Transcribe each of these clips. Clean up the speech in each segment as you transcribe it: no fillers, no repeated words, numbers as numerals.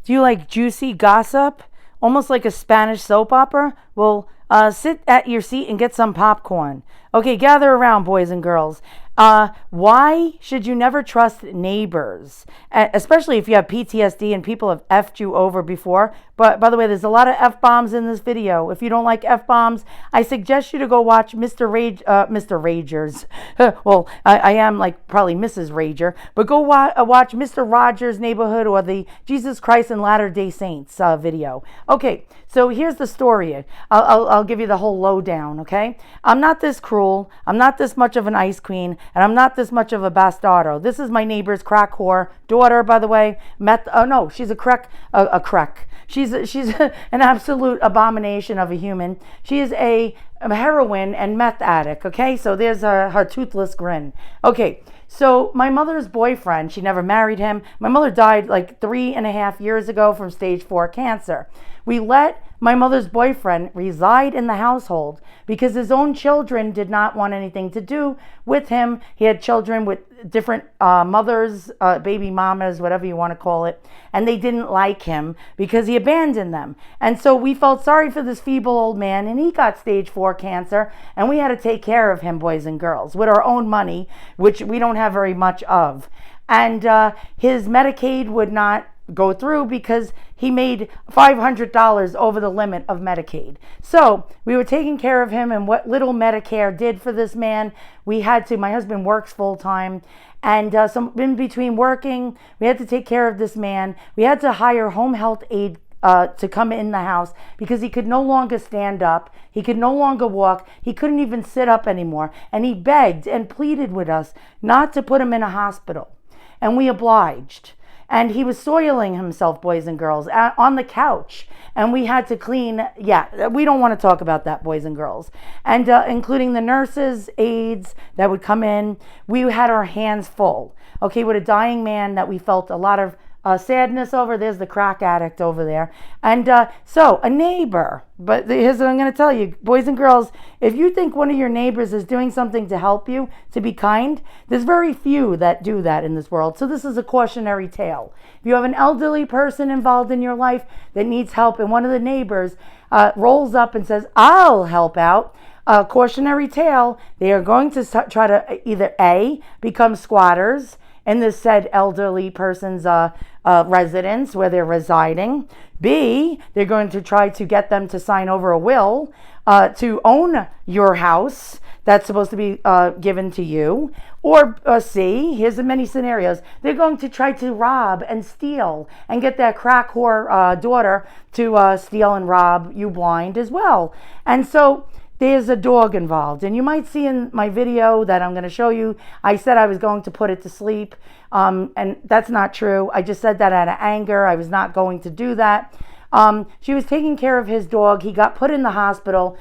Do you like juicy gossip? Almost like a Spanish soap opera? Well, sit at your seat and get some popcorn. Okay, gather around, boys and girls. Why should you never trust neighbors? Especially if you have PTSD and people have effed you over before. But by the way, there's a lot of F-bombs in this video. If you don't like F-bombs, I suggest you to go watch Mr. Ragers. Well, I am like probably Mrs. Rager. But go watch Mr. Rogers' Neighborhood or the Jesus Christ and Latter-day Saints video. Okay, so here's the story. I'll give you the whole lowdown, okay? I'm not this cruel. I'm not this much of an ice queen. And I'm not this much of a bastardo. This is my neighbor's crack whore daughter, by the way. She's a crack. She's an absolute abomination of a human. She is a heroin and meth addict, okay? So there's her toothless grin. Okay, so my mother's boyfriend, she never married him. My mother died like 3.5 years ago from stage 4 cancer. We let my mother's boyfriend reside in the household because his own children did not want anything to do with him. He had children with different mothers, baby mamas, whatever you want to call it, and they didn't like him because he abandoned them. And so we felt sorry for this feeble old man, and he got stage 4 cancer, and we had to take care of him, boys and girls, with our own money, which we don't have very much of. And his Medicaid would not go through because he made $500 over the limit of Medicaid. So we were taking care of him, and what little Medicare did for this man, we had to, my husband works full time, and so in between working, we had to take care of this man. We had to hire home health aid to come in the house because he could no longer stand up. He could no longer walk. He couldn't even sit up anymore. And he begged and pleaded with us not to put him in a hospital. And we obliged. And he was soiling himself, boys and girls, on the couch. And we had to clean. Yeah, we don't want to talk about that, boys and girls. And including the nurses, aides that would come in. We had our hands full, okay, with a dying man that we felt a lot of sadness over. There's the crack addict over there. And so a neighbor, but here's what I'm going to tell you, boys and girls, if you think one of your neighbors is doing something to help you, to be kind, there's very few that do that in this world. So this is a cautionary tale. If you have an elderly person involved in your life that needs help and one of the neighbors rolls up and says, I'll help out, cautionary tale, they are going to try to either A, become squatters in this said elderly person's residence where they're residing. B, they're going to try to get them to sign over a will to own your house that's supposed to be given to you. Or C, here's the many scenarios, they're going to try to rob and steal and get that crack whore daughter to steal and rob you blind as well. And so there's a dog involved. And you might see in my video that I'm going to show you, I said I was going to put it to sleep. And that's not true. I just said that out of anger. I was not going to do that. She was taking care of his dog. He got put in the hospital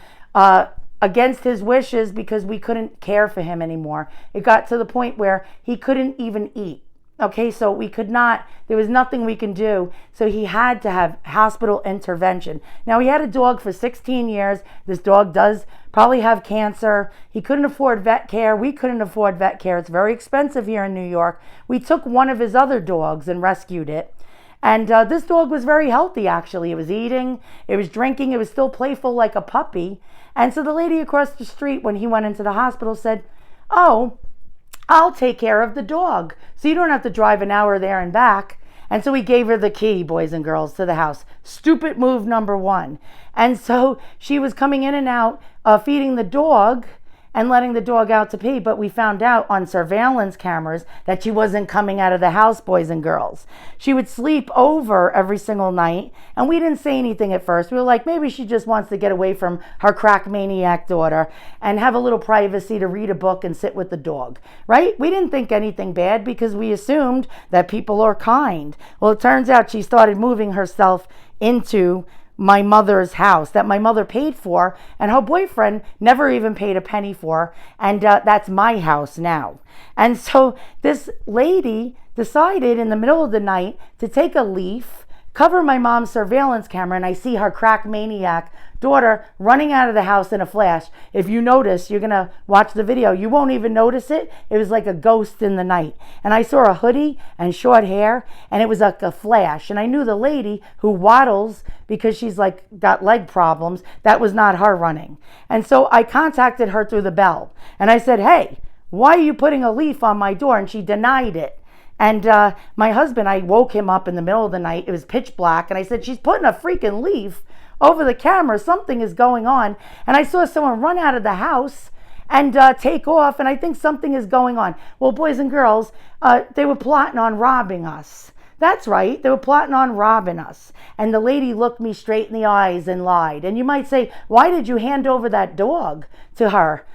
against his wishes because we couldn't care for him anymore. It got to the point where he couldn't even eat. Okay, so we could not, there was nothing we can do. So he had to have hospital intervention. Now, he had a dog for 16 years. This dog does probably have cancer. He couldn't afford vet care. We couldn't afford vet care. It's very expensive here in New York. We took one of his other dogs and rescued it. And this dog was very healthy, actually. It was eating, it was drinking, it was still playful like a puppy. And so the lady across the street, when he went into the hospital, said, oh, I'll take care of the dog, so you don't have to drive an hour there and back. And so we gave her the key, boys and girls, to the house. Stupid move number 1. And so she was coming in and out, feeding the dog and letting the dog out to pee. But we found out on surveillance cameras that she wasn't coming out of the house, boys and girls. She would sleep over every single night. And we didn't say anything at first. We were like, maybe she just wants to get away from her crack maniac daughter and have a little privacy to read a book and sit with the dog, right? We didn't think anything bad because we assumed that people are kind. Well, it turns out she started moving herself into my mother's house that my mother paid for, and her boyfriend never even paid a penny for, and that's my house now. And so this lady decided in the middle of the night to take a leaf, cover my mom's surveillance camera and I see her crack maniac daughter running out of the house in a flash. If you notice, you're going to watch the video, you won't even notice it. It was like a ghost in the night. And I saw a hoodie and short hair, and it was like a flash. And I knew the lady who waddles because she's like got leg problems, that was not her running. And so I contacted her through the bell. And I said, hey, why are you putting a leaf on my door? And she denied it. And my husband, I woke him up in the middle of the night. It was pitch black. And I said, she's putting a freaking leaf over the camera. Something is going on. And I saw someone run out of the house and take off. And I think something is going on. Well, boys and girls, they were plotting on robbing us. That's right. They were plotting on robbing us. And the lady looked me straight in the eyes and lied. And you might say, why did you hand over that dog to her?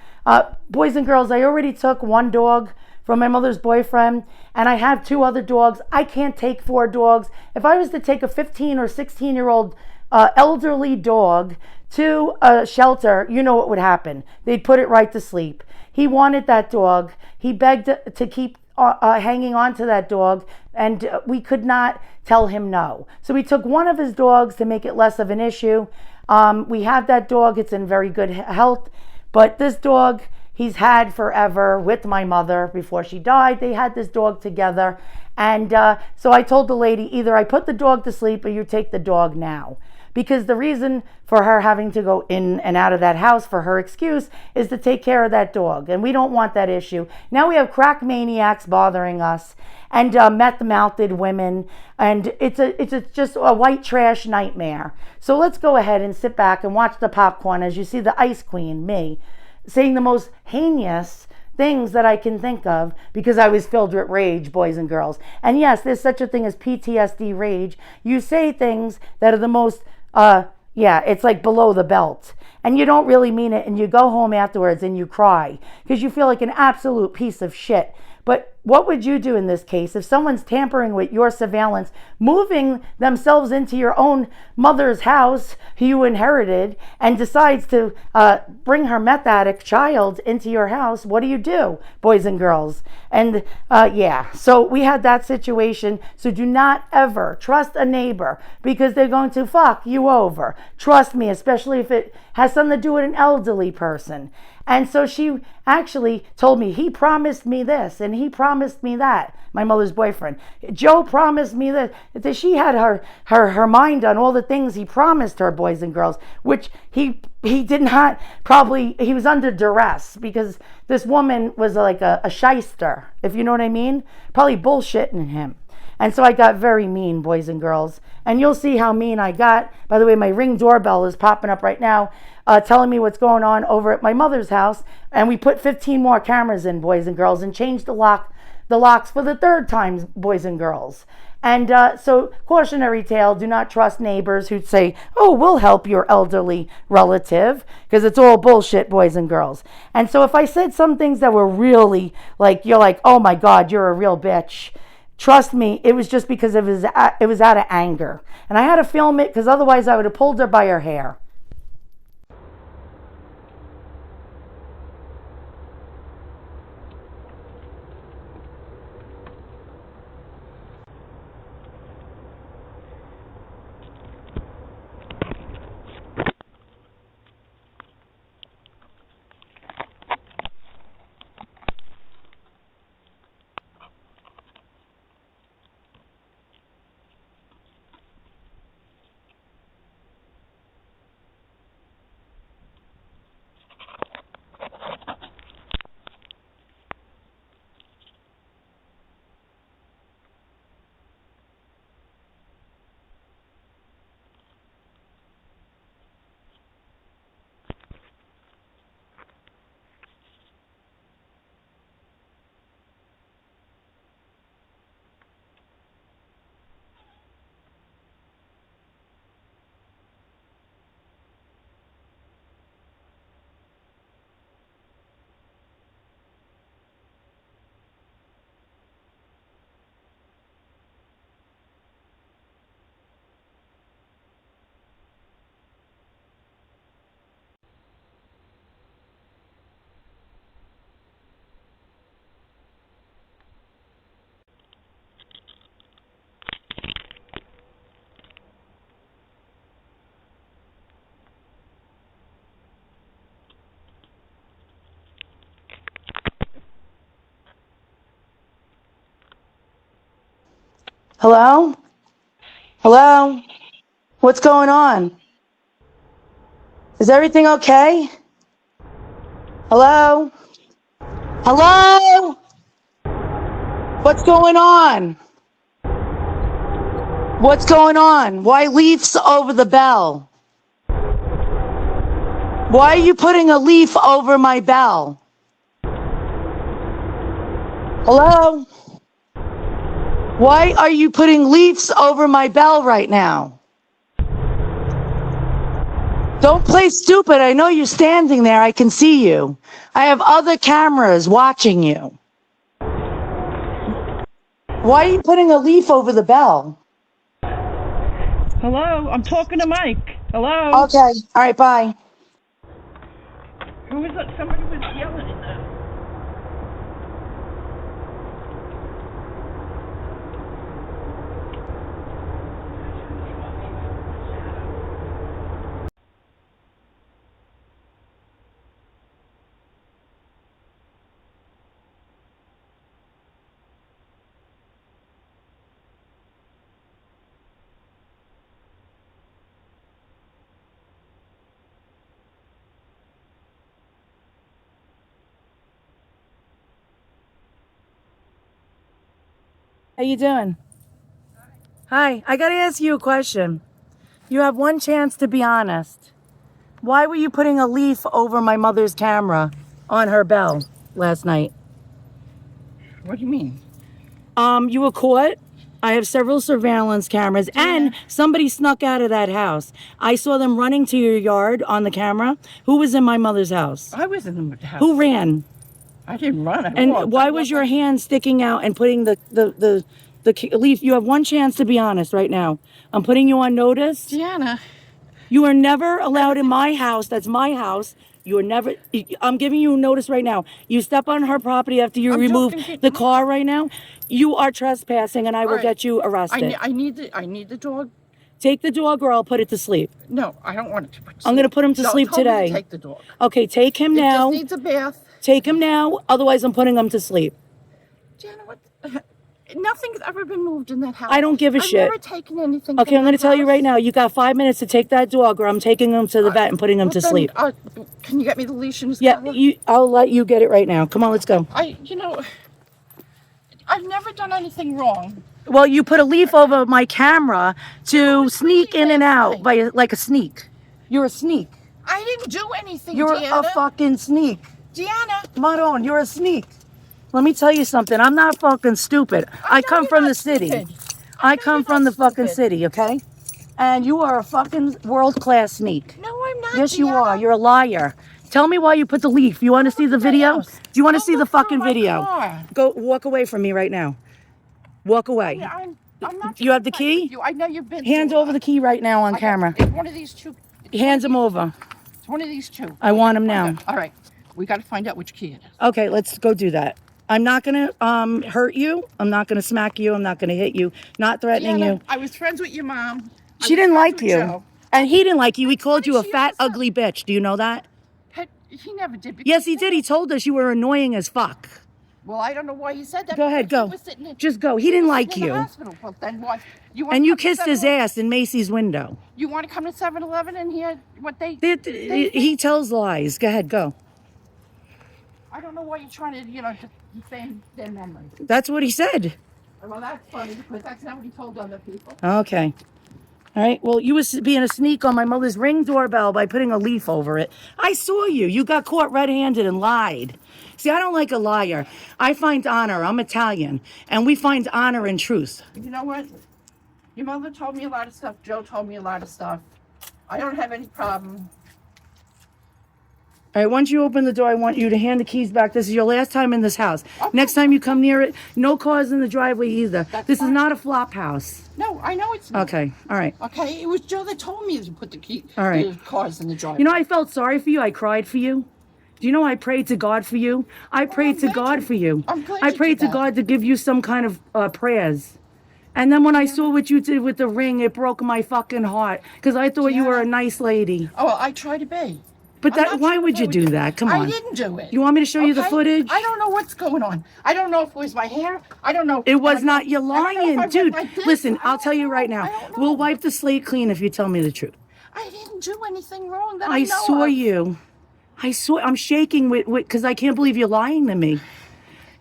Boys and girls, I already took one dog from my mother's boyfriend, and I have 2 other dogs. I can't take 4 dogs. If I was to take a 15 or 16-year-old elderly dog to a shelter, you know what would happen. They'd put it right to sleep. He wanted that dog. He begged to keep hanging on to that dog, and we could not tell him no. So we took one of his dogs to make it less of an issue. We have that dog. It's in very good health. But this dog, he's had forever with my mother. Before she died, they had this dog together. And so I told the lady, either I put the dog to sleep or you take the dog now. Because the reason for her having to go in and out of that house, for her excuse, is to take care of that dog. And we don't want that issue. Now we have crack maniacs bothering us, and meth-mouthed women. And it's just a white trash nightmare. So let's go ahead and sit back and watch the popcorn as you see the Ice Queen, me, saying the most heinous things that I can think of because I was filled with rage, boys and girls. And yes, there's such a thing as PTSD rage. You say things that are the most, it's like below the belt. And you don't really mean it, and you go home afterwards and you cry because you feel like an absolute piece of shit. But what would you do in this case if someone's tampering with your surveillance, moving themselves into your own mother's house who you inherited, and decides to bring her meth addict child into your house? What do, boys and girls? And so we had that situation. So do not ever trust a neighbor because they're going to fuck you over. Trust me, especially if it has something to do with an elderly person. And so she actually told me, he promised me this and he promised me that. My mother's boyfriend, Joe, promised me that she had her mind on all the things he promised her, boys and girls, which he did not. Probably he was under duress because this woman was like a shyster, if you know what I mean. Probably bullshitting him. And so I got very mean, boys and girls. And you'll see how mean I got. By the way, my Ring doorbell is popping up right now, telling me what's going on over at my mother's house. And we put 15 more cameras in, boys and girls, and changed the locks for the 3rd time, boys and girls. And so cautionary tale, do not trust neighbors who say, oh, we'll help your elderly relative, because it's all bullshit, boys and girls. And so if I said some things that were really like, you're like, oh my God, you're a real bitch, trust me, it was just because it was out of anger. And I had to film it because otherwise I would have pulled her by her hair. Hello? Hello? What's going on? Is everything okay? Hello? Hello? What's going on? What's going on? Why leaves over the bell? Why are you putting a leaf over my bell? Hello? Why are you putting leaves over my bell right now? Don't play stupid. I know you're standing there. I can see you. I have other cameras watching you. Why are you putting a leaf over the bell? Hello, I'm talking to Mike. Hello. Okay. All right, bye. Who was that? Somebody was yelling at them. How you doing? Hi. I got to ask you a question. You have one chance to be honest. Why were you putting a leaf over my mother's camera on her bell last night? What do you mean? You were caught. I have several surveillance cameras, and somebody snuck out of that house. I saw them running to your yard on the camera. Who was in my mother's house? I was in the house. Who ran? I didn't run. And why was your hand sticking out and putting the leaf? You have one chance to be honest right now. I'm putting you on notice. Deanna? You are never allowed in my house. That's my house. You are never. I'm giving you notice right now. You step on her property after you remove the car right now. You are trespassing, and I will get you arrested. I need the dog. Take the dog, or I'll put it to sleep. No, I don't want it to put to sleep. I'm going to put him to sleep today. Take the dog. Okay, take him now. It just needs a bath. Take him now. Otherwise, I'm putting him to sleep. Deanna, what? Nothing's ever been moved in that house. I don't give a shit. I've never taken anything. Okay, I'm going to tell you right now. You got 5 minutes to take that dog, or I'm taking him to the vet and putting him to sleep. Can you get me the leash and his Yeah, collar? I'll let you get it right now. Come on, let's go. I've never done anything wrong. Well, you put a leaf over my camera to sneak in and out like a sneak. You're a sneak. I didn't do anything, You're Deanna. a fucking sneak. Deanna. Come on, you're a sneak. Let me tell you something. I'm not fucking stupid. I come from the city. I come from the fucking city, okay? And you are a fucking world-class sneak. No, I'm not. Yes, Deanna. you are. You're a liar. Tell me why you put the leaf. You want to see the video? Do you want to see the fucking video? Go walk away from me right now. Walk away. I'm not. You have the key? I know you've been. Hand over the key right now on camera. It's one of these two. Hands him over. It's one of these two. I want him now. All right. We got to find out which key it is. Okay, let's go do that. I'm not going to hurt you. I'm not going to smack you. I'm not going to hit you. Not threatening you. I was friends with your mom. She didn't like you. And he didn't like you. He called you a fat, ugly bitch. Do you know that? He never did. Yes, he did. He told us you were annoying as fuck. Well, I don't know why he said that. Go ahead, go. Just go. He didn't like you. Well, then what? And you kissed his ass in Macy's window. You want to come to 7-Eleven and hear what they He tells lies. Go ahead, go. I don't know why you're trying to, defame their memory. That's what he said. Well, that's funny because that's not what he told other people. Okay. All right. Well, you was being a sneak on my mother's Ring doorbell by putting a leaf over it. I saw you. You got caught red-handed and lied. See, I don't like a liar. I find honor. I'm Italian. And we find honor in truth. You know what? Your mother told me a lot of stuff. Joe told me a lot of stuff. I don't have any problem. All right, once you open the door, I want you to hand the keys back. This is your last time in this house. Okay. Next time you come near it, no cars in the driveway either. This is not a flop house. No, I know it's not. Okay, all right. Okay, it was Joe that told me to put the cars in the driveway. You know, I felt sorry for you. I cried for you. Do you know I prayed to God for you? I prayed to God for you. I prayed to God to give you some kind of prayers. And then when I saw what you did with the ring, it broke my fucking heart. Because I thought you were a nice lady. Oh, well, I try to be. But I'm not why sure would if you I do that? Come on. I didn't do it. You want me to show you the Okay? footage? I don't know what's going on. I don't know if it was my hair. I don't know. It was I don't not. know- You're I don't know if lying, I went dude. like this. Listen, I I'll tell don't you right know. now. I don't know. We'll wipe the slate clean if you tell me the truth. I didn't do anything wrong that I I know saw of. you. I'm shaking with because I can't believe you're lying to me.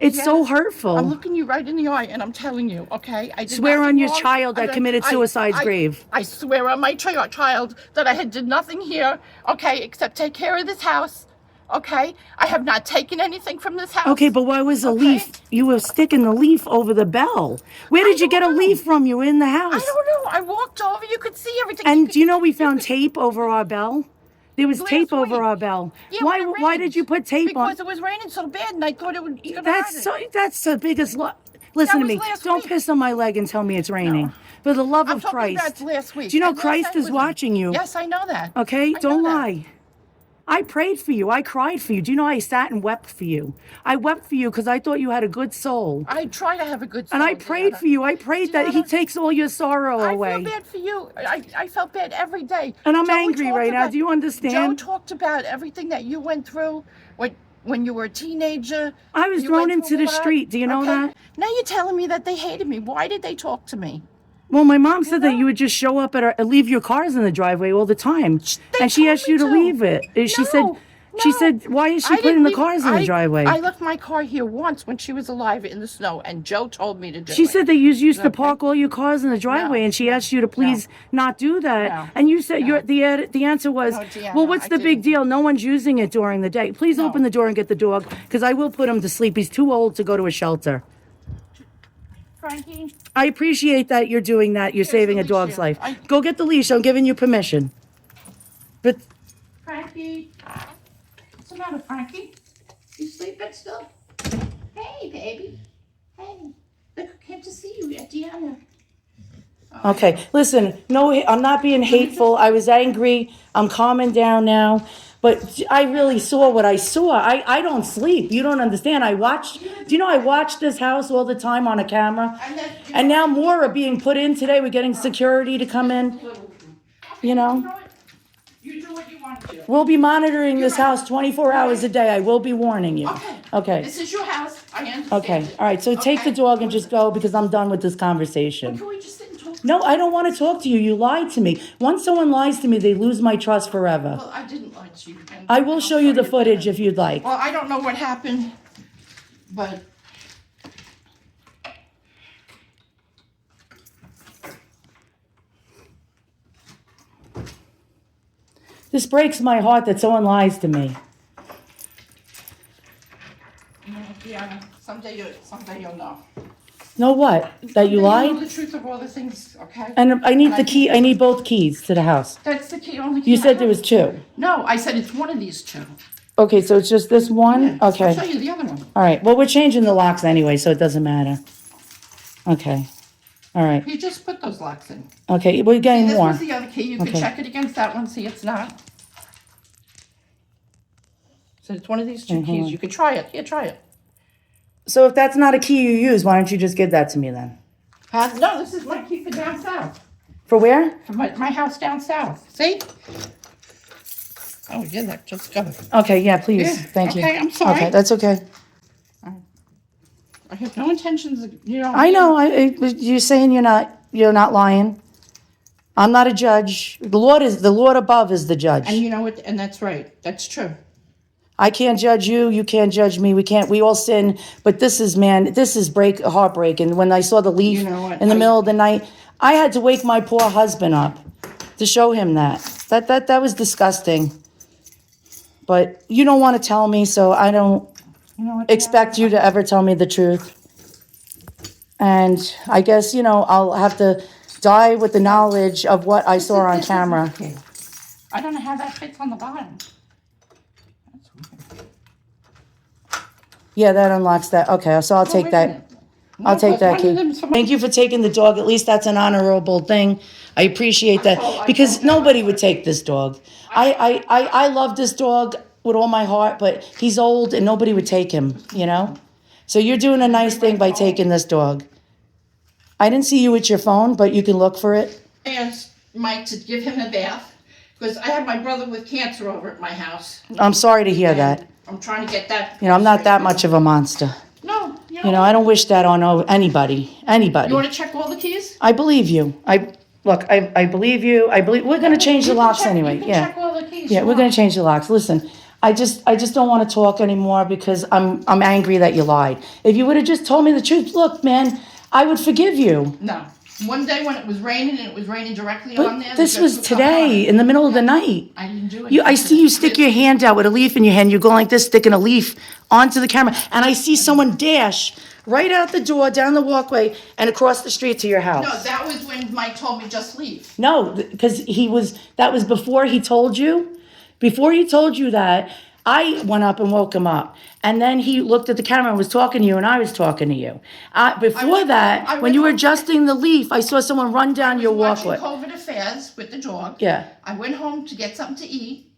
It's so Yes. hurtful. I'm looking you right in the eye and I'm telling you, okay? I did Swear nothing on your wrong. child that committed suicide's grave. I swear on my child that I did nothing here, okay, except take care of this house, okay? I have not taken anything from this house. Okay, but why was the Okay. leaf? You were sticking the leaf over the bell. Where did you get a don't know. leaf from? You were in the I house. don't know. I walked over. You could see everything. And could- do you know we you found could- tape over our bell? There was Last tape over week. our bell. Yeah, when it Why rained. did you put tape on? Because it was raining so bad, and I thought it would. That's the biggest. Listen to was me. last Don't week. piss on my leg and tell me it's raining. For the love I'm of talking Christ. about last week. Do you know And last Christ night is was- watching you? Yes, I know that. Okay, I know don't that. lie. I prayed for you. I cried for you. Do you know I sat and wept for you? I wept for you because I thought you had a good soul. I try to have a good soul. And I prayed for you. I prayed that He Deanna, takes all your sorrow I away. feel bad for you. I felt bad every day. And I'm Joe, we angry talked right now. about- Do you understand? Joe talked about everything that you went through when you were a teenager. I was You thrown went into through a the lot. street. Do you know that? Now you're telling me that they hated me. Why did they talk to me? Well, my mom said that know? you would just show up leave your cars in the driveway all the time, and she told asked me you to to. leave it. She said, No, why is she I putting didn't the leave- cars in the driveway? I left my car here once when she was alive in the snow, and Joe told me to do it. She said that you used to Okay. park all your cars in the driveway, No. and she asked you to please not do that. No. And you said No. the answer was, No, Deanna, well, what's I the big didn't. deal? No one's using it during the day. Please No. open the door and get the dog, because I will put him to sleep. He's too old to go to a shelter. Frankie, I appreciate that you're doing that. You're saving the a leash dog's here. life. I- Go get the leash. I'm giving you permission. But Frankie. What's the matter, Frankie? You sleeping still? Hey, baby. Hey. Look, I came to see you, Deanna. okay, listen, no, I'm not being hateful. I was angry. I'm calming down now. But I really saw what I saw. I don't sleep. You don't understand. Do you know I watch this house all the time on a camera? And now more are being put in today. We're getting security to come in. You know? what? You do what you want to do. We'll be monitoring this house 24 hours a day. I will be warning you. Okay. Okay. This is your house. I understand. Okay. All right. So take the Okay. dog and just go because I'm done with this conversation. Can we just sit and talk? No, I don't want to talk to you. You lied to me. Once someone lies to me, they lose my trust forever. Well, I didn't lie to you. and I will I'm show you the sorry footage that. if you'd like. Well, I don't know what happened, but This breaks my heart that someone lies to me. yeah, someday you'll know. Know what? That you You'll know lied? the truth of all the things, okay? And I need And the key. I need both keys to the house. That's the key. Only key You I said there have. was two. No, I said it's one of these two. Okay, so it's just this one? Yeah, I'll show Okay. you the other one. All right. Well, we're changing the locks anyway, so it doesn't matter. Okay. All right. You just put those locks in. Okay, we're getting This more. was the other key. You Okay. can check it against that one. See, it's not. So it's one of these two hold keys. on. You could try it. Here, try it. So if that's not a key you use, why don't you just give that to me then? No, this is my key for down south. For where? For my house down south. See? Oh, yeah, that just got it. Okay, yeah, please. Yeah, Thank you. okay, I'm sorry. Okay, that's okay. I have no intentions of, I know. You're saying you're not lying. I'm not a judge. The Lord above is the judge. And you know what? And that's right. That's true. I can't judge you. You can't judge me. We all sin. But this is heartbreaking. When I saw the leaf You know what? in the middle of the night, I had to wake my poor husband up to show him that. That was disgusting. But you don't want to tell me, so I don't You know what? expect you to ever tell me the truth. And I guess, I'll have to die with the knowledge of what I saw on This is camera. the key. I don't know how that fits on the bottom. That's weird. Yeah, that unlocks that. Okay, so I'll take wait a that. minute. I'll No, take but that one key. of them's for my- Thank you for taking the dog. At least that's an honorable thing. I appreciate that because nobody would take this dog. I love this dog with all my heart, but he's old and nobody would take him, So you're doing a nice thing by taking this dog. I didn't see you with your phone, but you can look for it. I asked Mike to give him a bath, because I had my brother with cancer over at my house. I'm sorry to hear that. I'm trying to get that. You know, I'm not that much of a monster. No, You know, I don't wish that on anybody. Anybody. You want to check all the keys? I believe you. I believe you. We're gonna change the locks anyway. You can Yeah. check all the keys. Yeah, we're gonna change the locks. Listen, I just don't want to talk anymore because I'm angry that you lied. If you would have just told me the truth, look, man, I would forgive you. No. One day when it was raining and it was raining directly on there. But this was today, in the middle of the night. I didn't do it. I see you stick your hand out with a leaf in your hand. You go like this, sticking a leaf onto the camera, and I see someone dash right out the door, down the walkway, and across the street to your house. No, that was when Mike told me just leave. No, because that was before he told you. Before he told you that, I went up and woke him up. And then he looked at the camera and was talking to you, and I was talking to you. Before that, when you were adjusting the leaf, I saw someone run down your walkway. I was watching COVID Affairs with the dog. Yeah. I went home to get something to eat.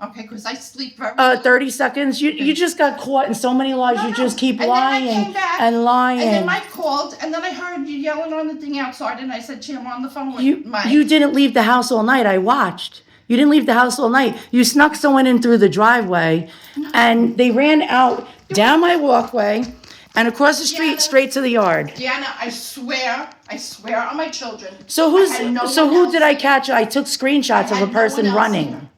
Okay, because I sleep very 30 seconds. You just got caught in so many lies. You just keep lying and lying. And then Mike called, and then I heard you yelling on the thing outside, and I said, "I'm on the phone with Mike." You didn't leave the house all night. I watched. You didn't leave the house all night. You snuck someone in through the driveway, and they ran out down my walkway and across the street straight to the yard. Deanna, I swear on my children. So who did I catch? I took screenshots of a person running.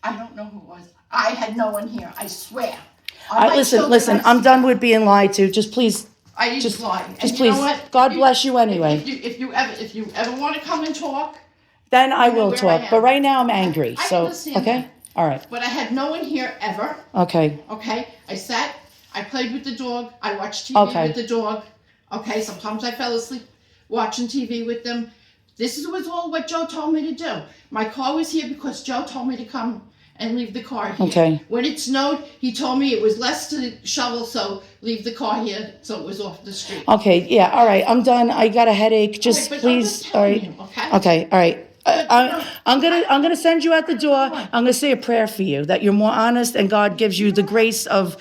I don't know who it was. I had no one here. I swear. Listen. I'm done with being lied to. Just please. I didn't lie. Just please. God bless you anyway. If you ever want to come and talk, then I will talk. But right now I'm angry. I So understand okay. that. All right. But I had no one here ever. Okay. Okay. I sat. I played with the dog. I watched TV with the dog. Okay. Sometimes I fell asleep watching TV with them. This was all what Joe told me to do. My car was here because Joe told me to come and leave the car here. Okay. When it snowed, he told me it was less to shovel, so leave the car here so it was off the street. Okay, yeah, all right, I'm done. I got a headache. Just please, all right. Okay, all right. I'm gonna send you out the door. I'm gonna say a prayer for you that you're more honest and God gives you the grace of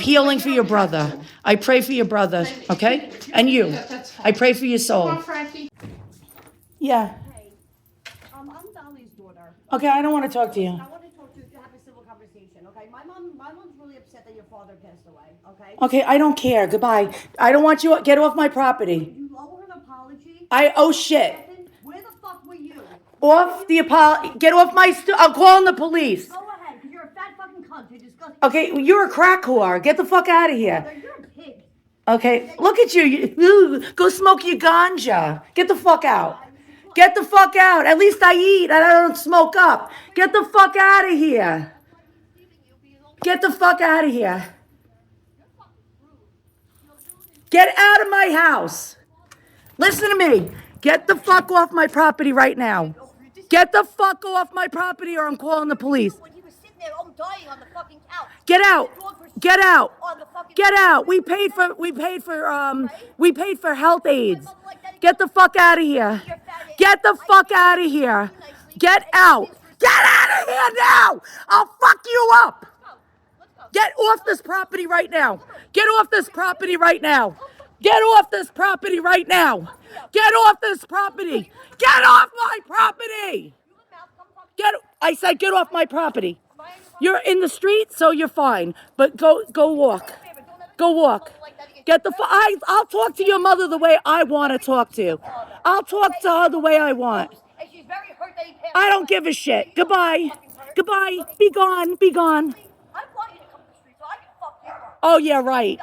healing for your brother. I pray for your brother, okay? And you. I pray for your soul. Come on, Frankie. Yeah. Hey, I'm Dolly's daughter. Okay, I don't want to talk to you. I want to talk to you to have a civil conversation, okay? My mom's really upset that your father passed away, okay? Okay, I don't care. Goodbye. I don't want you. Get off my property. You owe her an apology. Oh shit. Where the fuck were you? Get off my. I'm calling the police. Go ahead, because you're a fat fucking cunt. You're disgusting. Okay, you're a crack whore. Get the fuck out of here. You're a pig. Okay, look at you. Go smoke your ganja. Get the fuck out. Get the fuck out. At least I eat and I don't smoke up. Get the fuck out of here. Get the fuck out of here. Get out of my house. Listen to me. Get the fuck off my property right now. Get the fuck off my property or I'm calling the police. When he was sitting there, dying on the fucking couch. Get out. Get out. Get out. We paid for health aids. Get the fuck out of here. Get the fuck out of here. Get out. Get out of here now. I'll fuck you up. Get off this property right now. Get off this property right now. Get off this property right now. Get off this property. Get off my property. I said get off my property. You're in the street, so you're fine. But go walk. Go walk. Get the I'll talk to your mother the way I want to talk to you. I'll talk to her the way I want. I don't give a shit. Goodbye. Goodbye. Be gone. Be gone. Oh, yeah, right.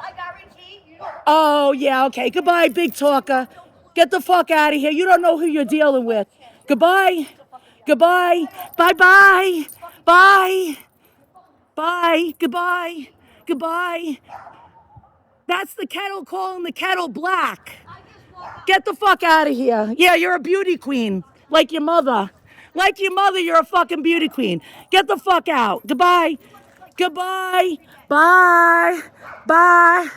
Oh, yeah, okay. Goodbye, big talker. Get the fuck out of here. You don't know who you're dealing with. Goodbye. Goodbye. Bye-bye. Bye. Bye. Goodbye. Goodbye. That's the kettle calling the kettle black. Get the fuck out of here. Yeah, you're a beauty queen. Like your mother. Like your mother, you're a fucking beauty queen. Get the fuck out. Goodbye. Goodbye. Bye. Bye.